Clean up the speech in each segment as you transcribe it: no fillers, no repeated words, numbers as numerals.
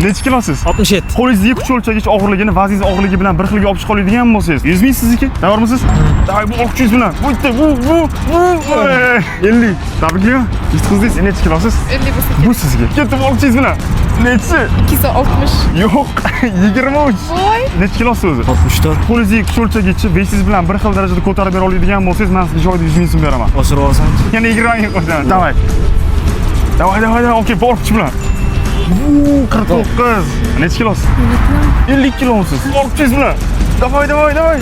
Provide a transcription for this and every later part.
Necha kilosiz? 67. Qo'lingizdagi kuch o'lchagich og'irligini vazingiz og'irligi bilan bir xilga olib chiqa oladigan bo'lsangiz, 100 ming sizniki. Tayyormisiz? Davay, bu kuchingiz bilan. Bu yerda, bu. 50. Tabriklayman. Yutqizdingiz. Necha kilosiz? 50 Bu sizga. Ketib kuchingiz bilan. Nechi? 260. Yo'q, 23. Voy. Necha kilosiz o'zi? 64. Qo'lingizdagi kuch o'lchagichi vesingiz bilan bir xil darajada ko'tarib bera oladigan bo'lsangiz, men sizga joyida 100 ming so'm beraman. Oshirib olsangiz. Yana 20 ming qo'shaman. Davay. Davay, okey, bor kuch bilan. 49. Necha kilosiz? 50 kilosiz. Bor kuchingiz bilan. Davay.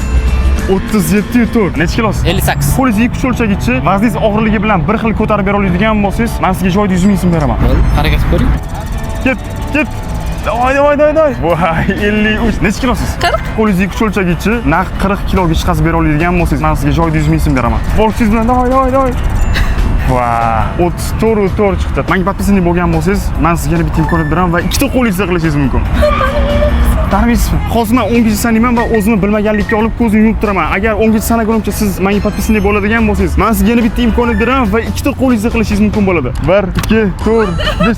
37.4. Necha kilosiz? 58. Qo'lingizdagi kuch o'lchagichi vazingiz og'irligi bilan bir xil ko'tarib bera oladigan bo'lsangiz, men sizga joyida 100 ming so'm beraman. Harakat ko'ring. Ket. Davay. Voy, 53. Necha kilosiz? 40. Qo'lingizdagi kuch o'lchagichi naq 40 kiloga chiqazib bera oladigan bo'lsangiz, men sizga joyida 100 ming so'm beraman. Bor kuchingiz bilan. Davay. Vay, 34 chiqdi. Menga podpisani bo'lgan bo'lsangiz, men sizga yana bitta imkoniyat beraman va ikkita qo'lingizda qilishingiz mumkin. Tarvisiz. Hozir men 10 gacha sanayman va o'zimni bilmaganlikka olib ko'zimni yumib turaman. Agar 10 gacha sanagunimcha siz menga podpisani bo'ladigan bo'lsangiz, men sizga yana bitta imkoniyat beraman va ikkita qo'lingizda qilishingiz mumkin bo'ladi. 1, 2, 4, 5.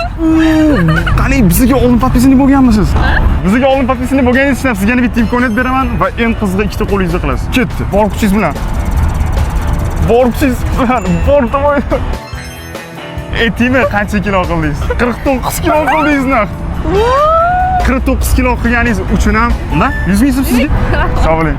Qani bizga oldin podpisani bo'lganmisiz? Bizga oldin podpisani bo'lganingiz uchun sizga yana bitta imkoniyat beraman va eng qizig'i ikkita qo'lingizda qilasiz. Ketdi. Bor kuchingiz bilan. Davay. Aytingmi, qancha kilo qildingiz? 49 kilo qildingiz naq. 49 kilo qilganingiz uchun ham, 100 ming so'm sizga. Sog' bo'ling.